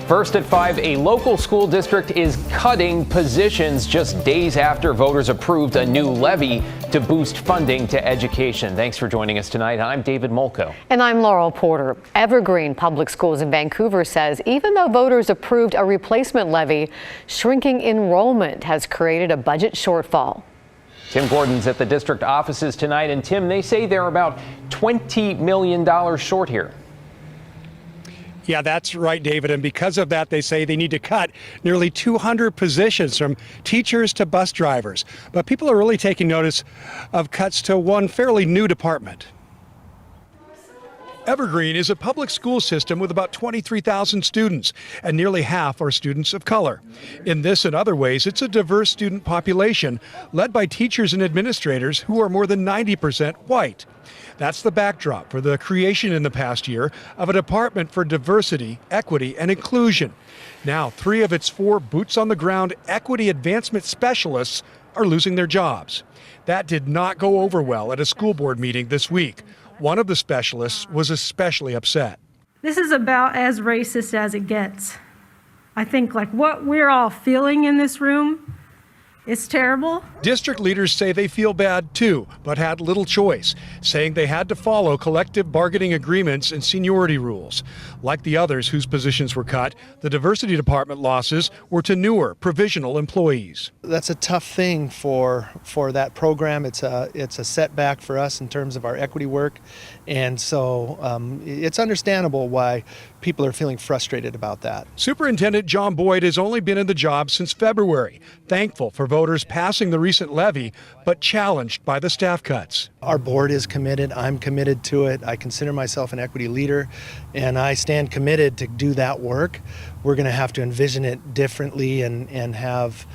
First at 5, a local school district is cutting positions just days after voters approved a new levy to boost funding to education. Thanks for joining us tonight. I'm David Molko. And I'm Laurel Porter. Evergreen Public Schools in Vancouver says even though voters approved a replacement levy, shrinking enrollment has created a budget shortfall. Tim Gordon's at the district offices tonight. And Tim, they say they're about $20 million short here. Yeah, that's right, David. And because of that, they say they need to cut nearly 200 positions from teachers to bus drivers. But people are really taking notice of cuts to one fairly new department. Evergreen is a public school system with about 23,000 students, and nearly half are students of color. In this and other ways, it's a diverse student population led by teachers and administrators who are more than 90% white. That's the backdrop for the creation in the past year of a Department for Diversity, Equity, and Inclusion. Now, 3 of its 4 boots-on-the-ground equity advancement specialists are losing their jobs. That did not go over well at a school board meeting this week. One of the specialists was especially upset. This is about as racist as it gets. I think like what we're all feeling in this room, it's terrible. District leaders say they feel bad too, but had little choice, saying they had to follow collective bargaining agreements and seniority rules. Like the others whose positions were cut, the diversity department losses were to newer provisional employees. That's a tough thing for that program. It's a setback for us in terms of our equity work, and so it's understandable why people are feeling frustrated about that. Superintendent John Boyd has only been in the job since February, thankful for voters passing the recent levy, but challenged by the staff cuts. Our board is committed. I'm committed to it. I consider myself an equity leader, and I stand committed to do that work. We're going to have to envision it differently and have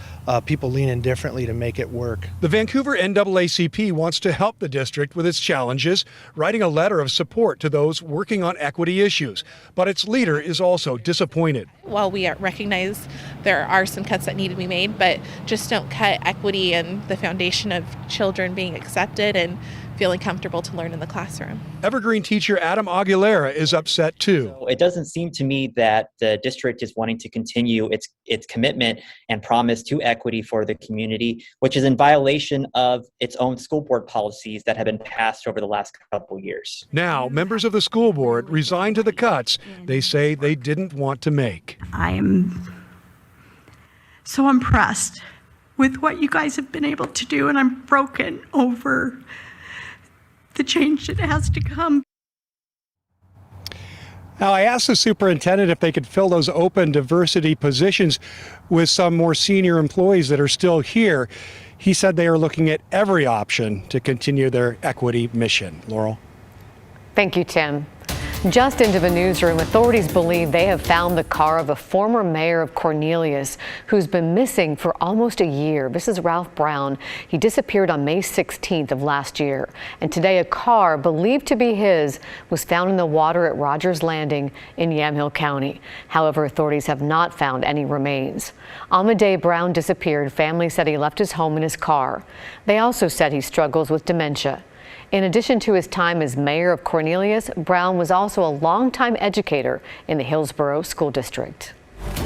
people lean in differently to make it work. The Vancouver NAACP wants to help the district with its challenges, writing a letter of support to those working on equity issues. But its leader is also disappointed. While we recognize there are some cuts that need to be made, but just don't cut equity and the foundation of children being accepted and feeling comfortable to learn in the classroom. Evergreen teacher Adam Aguilera is upset too. It doesn't seem to me that the district is wanting to continue its commitment and promise to equity for the community, which is in violation of its own school board policies that have been passed over the last couple years. Now, members of the school board resigned to the cuts they say they didn't want to make. I am so impressed with what you guys have been able to do, and I'm broken over the change that has to come. Now, I asked the superintendent if they could fill those open diversity positions with some more senior employees that are still here. He said they are looking at every option to continue their equity mission. Laurel. Thank you, Tim. Just into the newsroom, authorities believe they have found the car of a former mayor of Cornelius who's been missing for almost a year. This is Ralph Brown. He disappeared on May 16th of last year. And today a car believed to be his was found in the water at Rogers Landing in Yamhill County. However, authorities have not found any remains. On the day Brown disappeared, family said he left his home in his car. They also said he struggles with dementia. In addition to his time as mayor of Cornelius, Brown was also a longtime educator in the Hillsborough School District.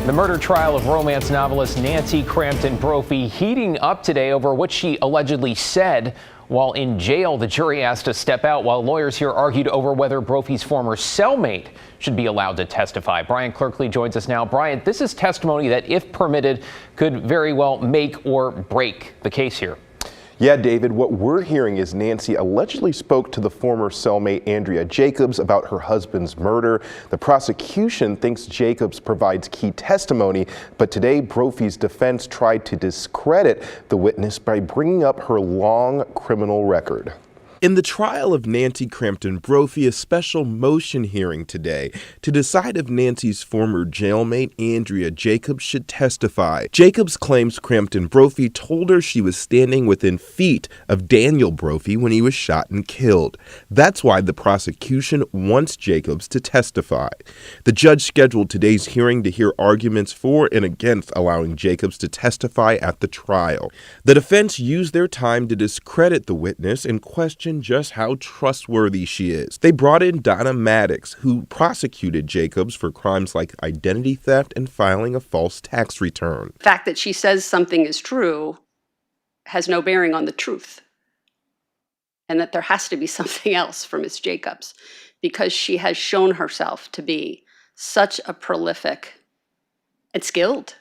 The murder trial of romance novelist Nancy Crampton Brophy heating up today over what she allegedly said while in jail. The jury asked to step out while lawyers here argued over whether Brophy's former cellmate should be allowed to testify. Brian Clerkley joins us now. Brian, this is testimony that, if permitted, could very well make or break the case here. Yeah, David, what we're hearing is Nancy allegedly spoke to the former cellmate Andrea Jacobs about her husband's murder. The prosecution thinks Jacobs provides key testimony, but today Brophy's defense tried to discredit the witness by bringing up her long criminal record. In the trial of Nancy Crampton Brophy, a special motion hearing today to decide if Nancy's former jailmate Andrea Jacobs should testify. Jacobs claims Crampton Brophy told her she was standing within feet of Daniel Brophy when he was shot and killed. That's why the prosecution wants Jacobs to testify. The judge scheduled today's hearing to hear arguments for and against allowing Jacobs to testify at the trial. The defense used their time to discredit the witness and question question just how trustworthy she is. They brought in Donna Maddox, who prosecuted Jacobs for crimes like identity theft and filing a false tax return. The fact that she says something is true has no bearing on the truth, and that there has to be something else for Ms. Jacobs, because she has shown herself to be such a prolific and skilled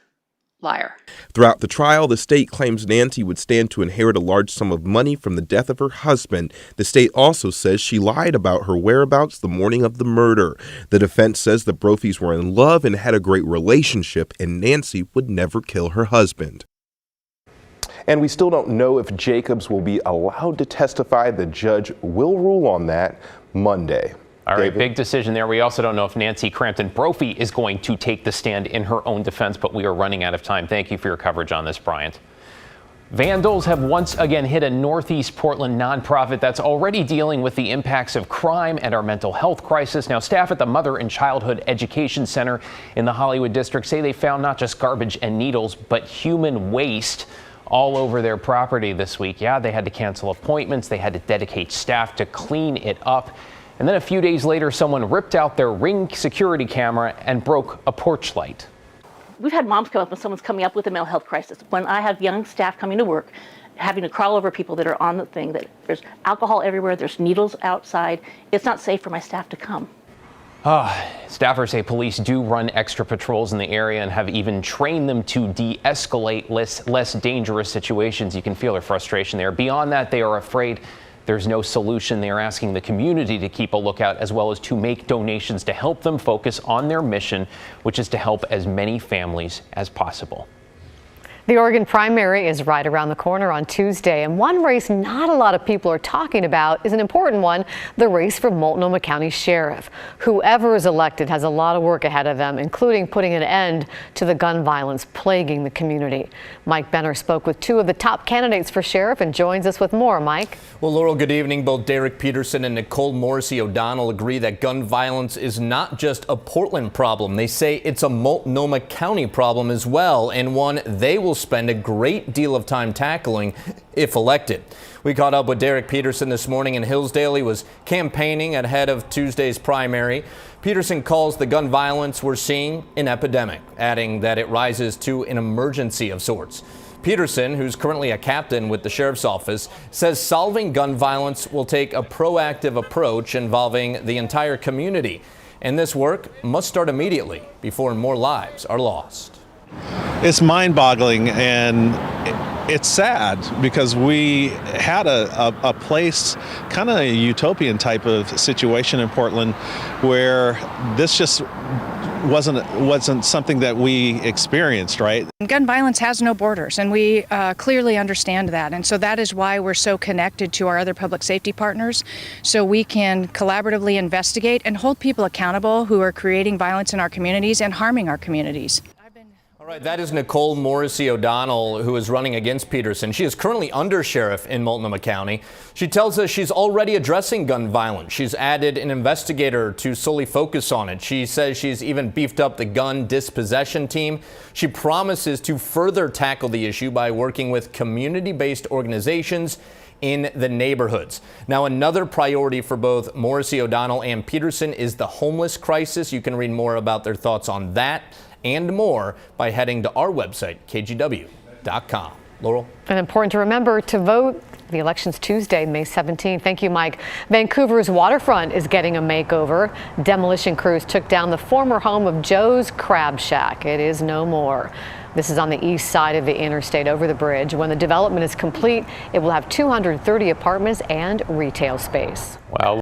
liar. Throughout the trial, the state claims Nancy would stand to inherit a large sum of money from the death of her husband. The state also says she lied about her whereabouts the morning of the murder. The defense says the Brophies were in love and had a great relationship, and Nancy would never kill her husband. And we still don't know if Jacobs will be allowed to testify. The judge will rule on that Monday. All right, big decision there. We also don't know if Nancy Crampton Brophy is going to take the stand in her own defense, but we are running out of time. Thank you for your coverage on this, Bryant. Vandals have once again hit a Northeast Portland nonprofit that's already dealing with the impacts of crime and our mental health crisis. Now, staff at the Mother and Childhood Education Center in the Hollywood district say they found not just garbage and needles, but human waste all over their property this week. Yeah, they had to cancel appointments. They had to dedicate staff to clean it up. And then a few days later, someone ripped out their Ring security camera and broke a porch light. We've had moms come up when someone's coming up with a mental health crisis. When I have young staff coming to work, having to crawl over people that are on the thing, that there's alcohol everywhere, there's needles outside, it's not safe for my staff to come. Staffers say police do run extra patrols in the area and have even trained them to de-escalate less dangerous situations. You can feel their frustration there. Beyond that, they are afraid there's no solution. They are asking the community to keep a lookout, as well as to make donations to help them focus on their mission, which is to help as many families as possible. The Oregon primary is right around the corner on Tuesday, and one race not a lot of people are talking about is an important one, the race for Multnomah County Sheriff. Whoever is elected has a lot of work ahead of them, including putting an end to the gun violence plaguing the community. Mike Benner spoke with two of the top candidates for sheriff and joins us with more. Mike? Well, Laurel, good evening. Both Derek Peterson and Nicole Morrissey O'Donnell agree that gun violence is not just a Portland problem. They say it's a Multnomah County problem as well, and one they will spend a great deal of time tackling if elected. We caught up with Derek Peterson this morning in Hillsdale. He was campaigning ahead of Tuesday's primary. Peterson calls the gun violence we're seeing an epidemic, adding that it rises to an emergency of sorts. Peterson, who's currently a captain with the sheriff's office, says solving gun violence will take a proactive approach involving the entire community. And this work must start immediately before more lives are lost. It's mind-boggling, and it's sad because we had a place, kind of a utopian type of situation in Portland, where this just wasn't something that we experienced, right? Gun violence has no borders, and we clearly understand that. And so that is why we're so connected to our other public safety partners, so we can collaboratively investigate and hold people accountable who are creating violence in our communities and harming our communities. All right, that is Nicole Morrissey O'Donnell, who is running against Peterson. She is currently undersheriff in Multnomah County. She tells us she's already addressing gun violence. She's added an investigator to solely focus on it. She says she's even beefed up the gun dispossession team. She promises to further tackle the issue by working with community-based organizations in the neighborhoods. Now, another priority for both Morrissey O'Donnell and Peterson is the homeless crisis. You can read more about their thoughts on that and more by heading to our website, kgw.com. Laurel? And important to remember to vote. The election's Tuesday, May 17th. Thank you, Mike. Vancouver's waterfront is getting a makeover. Demolition crews took down the former home of Joe's Crab Shack. It is no more. This is on the east side of the interstate over the bridge. When the development is complete, it will have 230 apartments and retail space. Well.